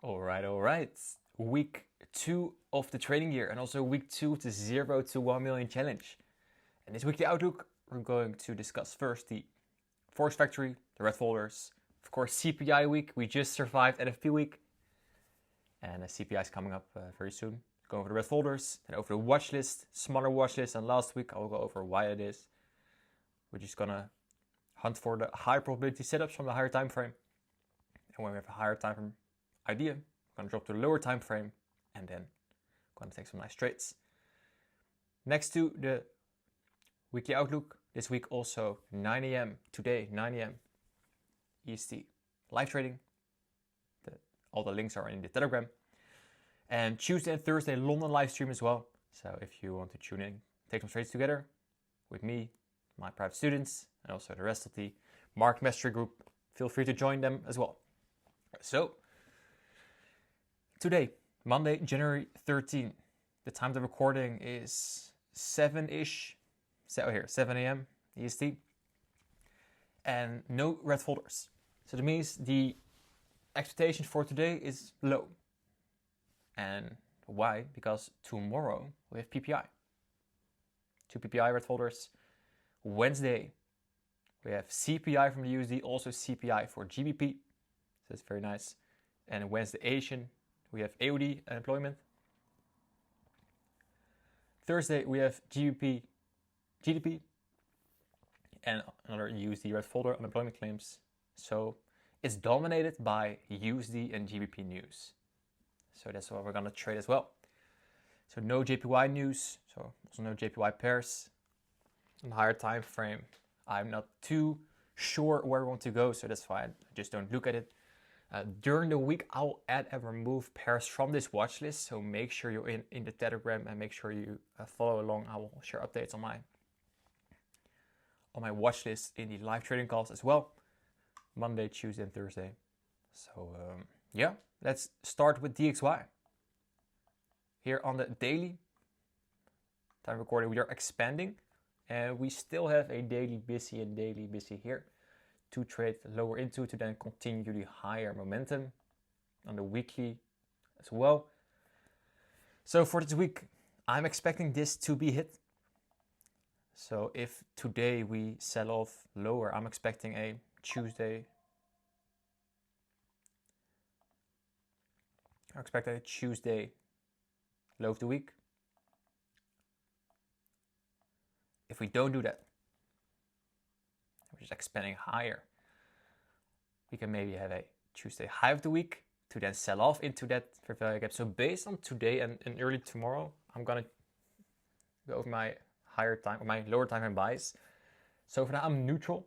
All right. Week 2 of the trading year and also week 2 of the 0 to 1 million challenge. And this weekly outlook, we're going to discuss first the Forex Factory, the red folders, of course CPI week. We just survived NFP week, and CPI is coming up very soon. Go over the red folders and over the watch list, smaller watch list. And last week I'll go over why it is. We're just gonna hunt for the high probability setups from the higher time frame. And when we have a higher time frame idea, we're gonna drop to the lower time frame and then gonna take some nice trades. Next to the weekly outlook, this week also 9 a.m. today, 9 a.m. EST live trading. All the links are in the Telegram. And Tuesday and Thursday London live stream as well. So if you want to tune in, take some trades together with me, my private students, and also the rest of the Market Mastery group, feel free to join them as well. So today, Monday, January 13, the time of recording is 7-ish, 7 a.m. EST, and no red folders. So that means the expectation for today is low. And why? Because tomorrow we have PPI. 2 PPI red folders. Wednesday we have CPI from the USD, also CPI for GBP. So that's very nice. And Wednesday Asian, we have AOD unemployment. Thursday we have GBP, GDP, and another USD red folder, unemployment claims. So it's dominated by USD and GBP news. So that's what we're gonna trade as well. So no JPY news, so also no JPY pairs. On the higher time frame, I'm not too sure where we want to go, so that's why I just don't look at it. During the week, I'll add and remove pairs from this watch list, so make sure you're in the Telegram and make sure you follow along. I will share updates on my watch list in the live trading calls as well, Monday, Tuesday, and Thursday. So yeah, let's start with DXY. Here on the daily time recording, we are expanding. And we still have a daily busy and daily busy here to trade lower into to then continue the higher momentum on the weekly as well. So for this week, I'm expecting this to be hit. So if today we sell off lower, I'm expecting a Tuesday. I expect a Tuesday low of the week. If we don't do that, we're just expanding higher, we can maybe have a Tuesday high of the week to then sell off into that fair value gap. So based on today and early tomorrow, I'm gonna go over my higher time or my lower time frame buys. So for now, I'm neutral.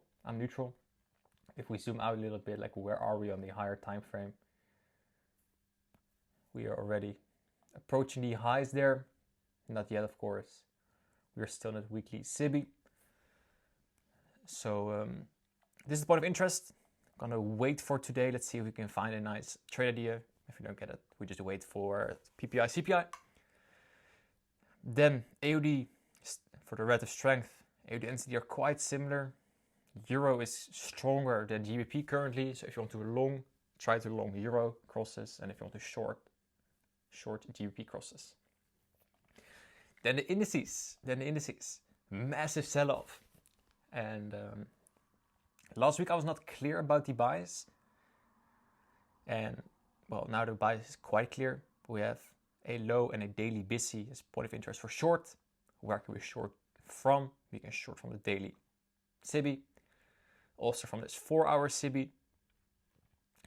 If we zoom out a little bit, like where are we on the higher time frame? We are already approaching the highs there. Not yet, of course. We're still at weekly SIBI. So this is the point of interest. I'm gonna wait for today. Let's see if we can find a nice trade idea. If we don't get it, we just wait for PPI, CPI. Then AOD for the relative strength. AOD and NZD are quite similar. Euro is stronger than GBP currently. So if you want to long, try to long Euro crosses. And if you want to short GBP crosses. Then the indices, massive sell-off. And last week I was not clear about the buys. And well, now the buy is quite clear. We have a low and a daily busy as point of interest for short. Where can we short from? We can short from the daily SIBI. Also from this 4-hour SIBI.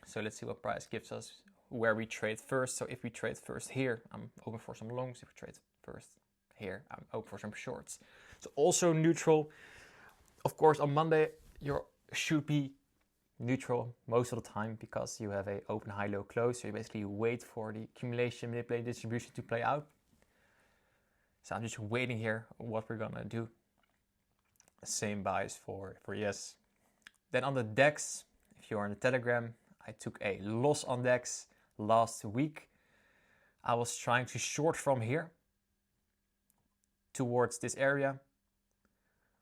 So let's see what price gives us where we trade first. So if we trade first here, I'm open for some longs. If we trade first here, I'm open for some shorts. So also neutral. Of course, on Monday, you should be neutral most of the time because you have a open, high, low, close. So you basically wait for the accumulation, manipulate, distribution to play out. So I'm just waiting here what we're gonna do. Same buys for yes. Then on the DEX, if you're on the Telegram, I took a loss on DEX last week. I was trying to short from here towards this area.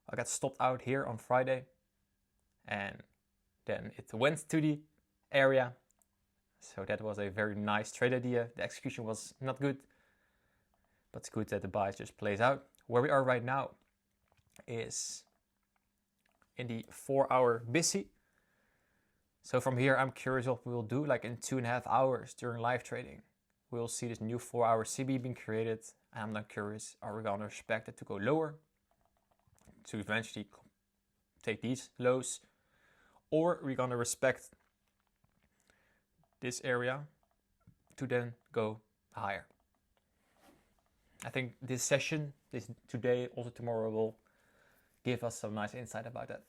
I got stopped out here on Friday and then it went to the area So that was a very nice trade idea. The execution was not good, but it's good that the bias just plays out. Where we are right now is in the 4-hour busy. So from here, I'm curious what we will do, like in 2.5 hours during live trading. We'll see this new 4-hour CB being created. And I'm not curious, are we going to expect it to go lower to eventually take these lows? Or are we going to respect this area to then go higher? I think this session, this today, also tomorrow, will give us some nice insight about that.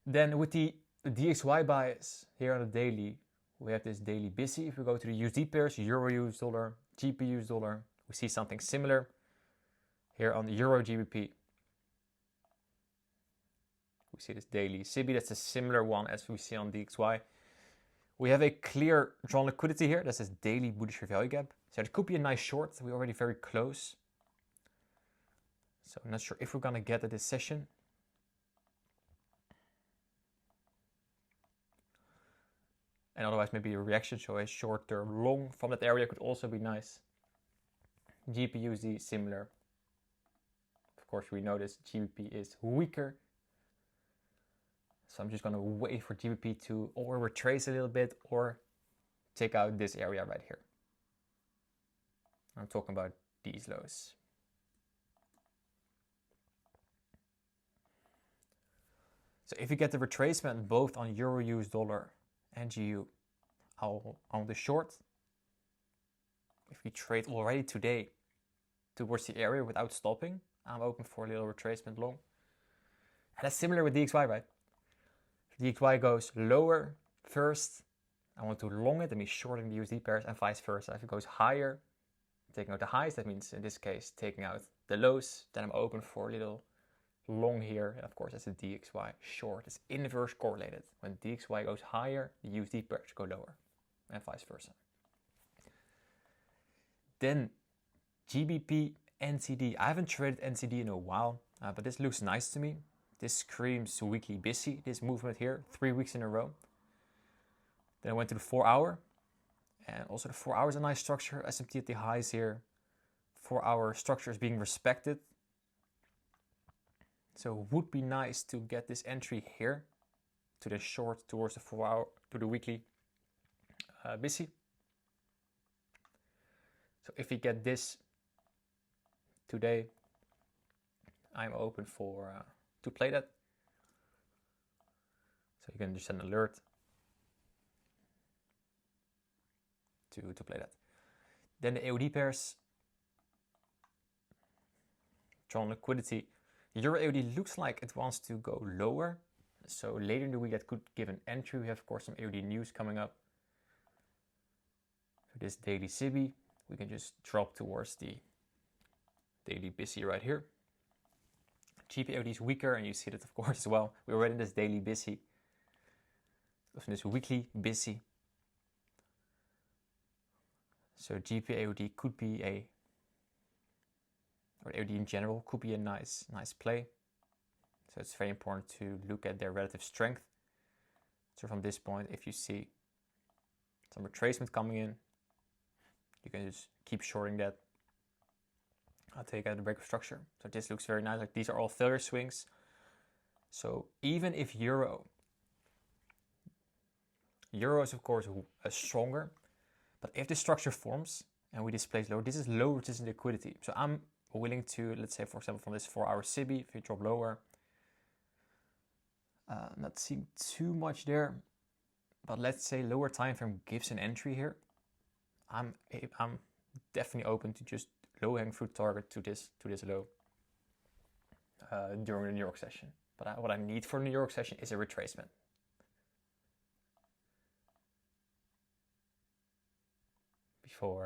Then with the DXY bias here on the daily, we have this daily busy. If we go to the USD pairs, Euro US dollar, GBP US dollar, we see something similar here on the Euro GBP. We see this daily CB, that's a similar one as we see on DXY. We have a clear drawn liquidity here. That's this daily bullish value gap. So it could be a nice short. We're already very close. So I'm not sure if we're going to get at this session. And otherwise maybe a reaction, so a short-term long from that area could also be nice. GBP/USD similar. Of course, we notice GBP is weaker. So I'm just going to wait for GBP to or retrace a little bit or take out this area right here. I'm talking about these lows. So if you get the retracement both on Euro US dollar and GU on the short, if we trade already today towards the area without stopping, I'm open for a little retracement long. And that's similar with DXY, right? If DXY goes lower first, I want to long it, that means shorting the USD pairs, and vice versa. If it goes higher, taking out the highs, that means in this case taking out the lows, then I'm open for a little long here. And of course, that's a DXY short. It's inverse correlated. When DXY goes higher, the USD pairs go lower, and vice versa. Then GBP NCD. I haven't traded NCD in a while, but this looks nice to me. This screams weekly busy, this movement here, 3 weeks in a row. Then I went to the 4-hour, and also the 4-hour is a nice structure. S&P at the highs here. 4-hour structure is being respected. So it would be nice to get this entry here to the short towards the 4-hour, to the weekly busy. So if we get this today, I'm open for to play that. So you can just send an alert to play that. Then the AUD pairs, drawn liquidity. Euro AUD looks like it wants to go lower. So later in the week that could give an entry. We have of course some AUD news coming up. For this daily CB, we can just drop towards the daily busy right here. GBP/AUD is weaker, and you see that of course as well. We're already in this daily busy. Of this weekly busy. So GBP/AUD could be or AUD in general could be a nice play. So it's very important to look at their relative strength. So from this point, if you see some retracement coming in, you can just keep shorting that. I'll take out the break of structure. So this looks very nice. Like these are all failure swings. So even if Euro is of course stronger, but if the structure forms and we displace lower, this is low resistant liquidity. So I'm willing to, let's say for example from this 4-hour CB, if you drop lower, not seeing too much there, but let's say lower time frame gives an entry here. I'm definitely open to just low-hanging fruit target to this low during the New York session. But what I need for the New York session is a retracement.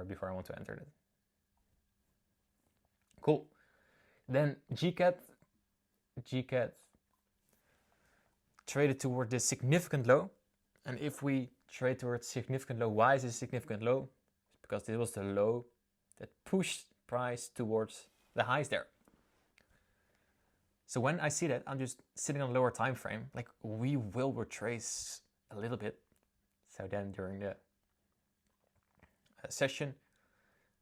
Before I want to enter it. Cool. Then GCAT traded toward this significant low. And if we trade towards significant low, why is it significant low? Because this was the low that pushed price towards the highs there. So when I see that, I'm just sitting on a lower time frame. Like we will retrace a little bit, So then during the session,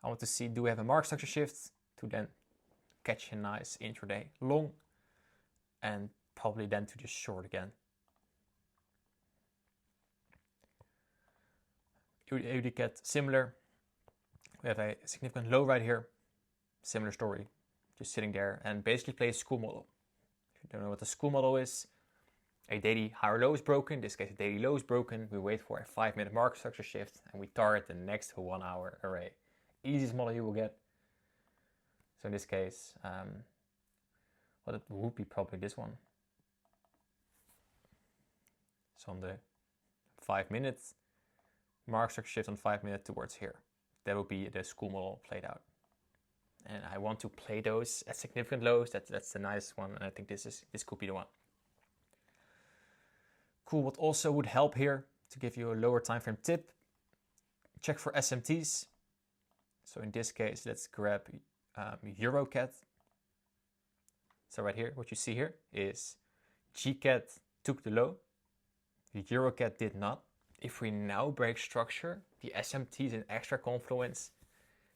I want to see, do we have a market structure shift to then catch a nice intraday long, and probably then to just short again. You get similar. We have a significant low right here. Similar story, just sitting there, and basically play a school model. If you don't know what the school model is, a daily higher low is broken. In this case, a daily low is broken. We wait for a 5-minute market structure shift, and we target the next 1 hour array. Easiest model you will get. So in this case, well, it would be probably this one. So on the 5 minutes, market structure shift on 5 minutes towards here. That will be the school model played out. And I want to play those at significant lows. That's the nice one, and I think this could be the one. Cool. What also would help here, to give you a lower time frame tip, check for SMTs. So in this case, let's grab EuroCAD. So right here, what you see here is GCAD took the low, the EuroCAD did not. If we now break structure, the SMT is an extra confluence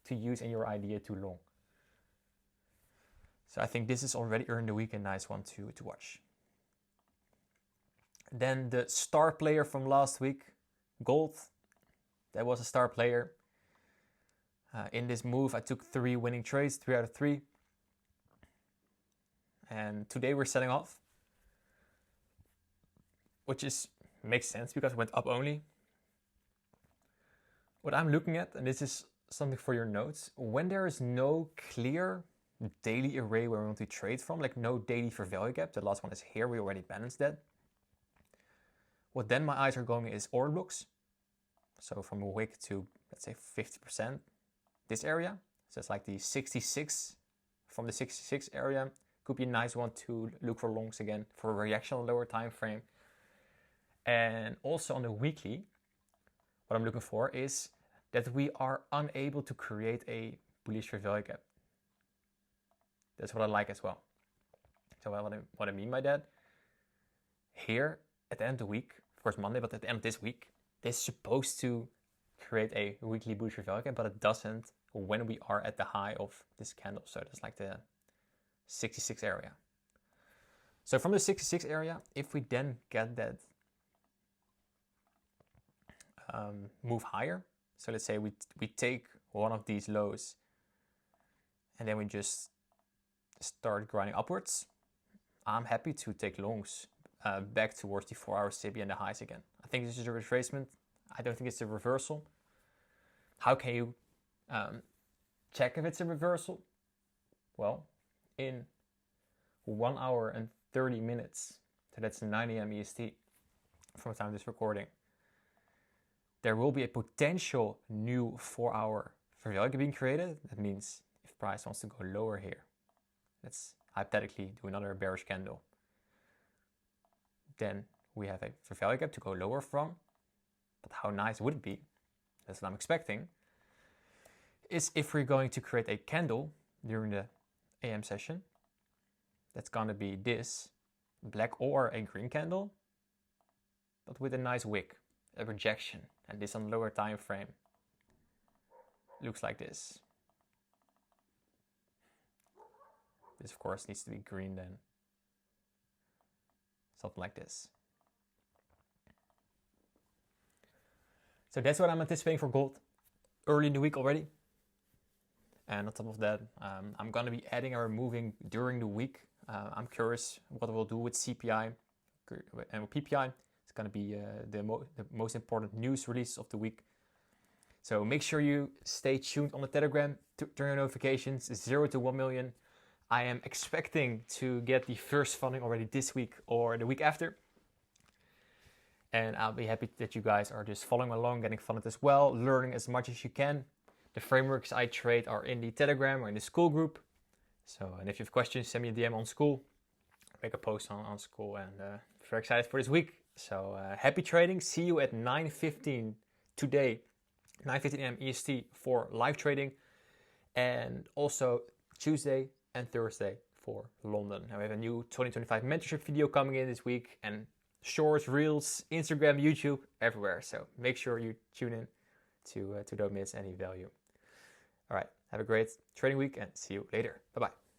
to use in your idea too long. So I think this is already earned the week a nice one to watch. Then the star player from last week, gold. That was a star player. In this move, I took 3 winning trades, 3 out of 3. And today we're setting off, which makes sense because it went up only. What I'm looking at, and this is something for your notes, when there is no clear daily array where we want to trade from, like no daily for value gap, the last one is here, we already balanced that. What then my eyes are going is order blocks. So from a wick to, let's say 50%, this area. So it's like the 66, from the 66 area, could be a nice one to look for longs again, for a reaction on a lower time frame. And also on the weekly, what I'm looking for is that we are unable to create a bullish fair value gap. That's what I like as well. So what I mean by that, here at the end of the week, of course Monday, but at the end of this week, this is supposed to create a weekly bullish fair value gap, but it doesn't when we are at the high of this candle. So that's like the 66 area. So from the 66 area, if we then get that move higher, so let's say we take one of these lows and then we just start grinding upwards, I'm happy to take longs back towards the 4-hour CB and the highs again. I think this is a retracement. I don't think it's a reversal. How can you check if it's a reversal? Well, in 1 hour and 30 minutes, so that's 9 AM EST from the time of this recording, there will be a potential new 4-hour fair value being created. That means if price wants to go lower here, let's hypothetically do another bearish candle, then we have a fair value gap to go lower from. But how nice would it be? That's what I'm expecting. Is if we're going to create a candle during the AM session, that's going to be this black or a green candle, but with a nice wick, a rejection, and this on lower time frame looks like this. This of course needs to be green then. Something like this. So that's what I'm anticipating for gold early in the week already. And on top of that, I'm going to be adding or removing during the week. I'm curious what we'll do with CPI and with PPI. It's going to be the most important news release of the week. So make sure you stay tuned on the Telegram, turn your notifications 0 to 1 million. I am expecting to get the first funding already this week or the week after. And I'll be happy that you guys are just following along, getting funded as well, learning as much as you can. The frameworks I trade are in the Telegram or in the school group. So, and if you have questions, send me a DM on school. Make a post on school, and very excited for this week. So happy trading. See you at 9:15 today, 9:15 AM EST for live trading. And also Tuesday and Thursday for London. Now we have a new 2025 mentorship video coming in this week, and shorts, reels, Instagram, YouTube, everywhere. So make sure you tune in to don't miss any value. All right, have a great trading week and see you later. Bye-bye.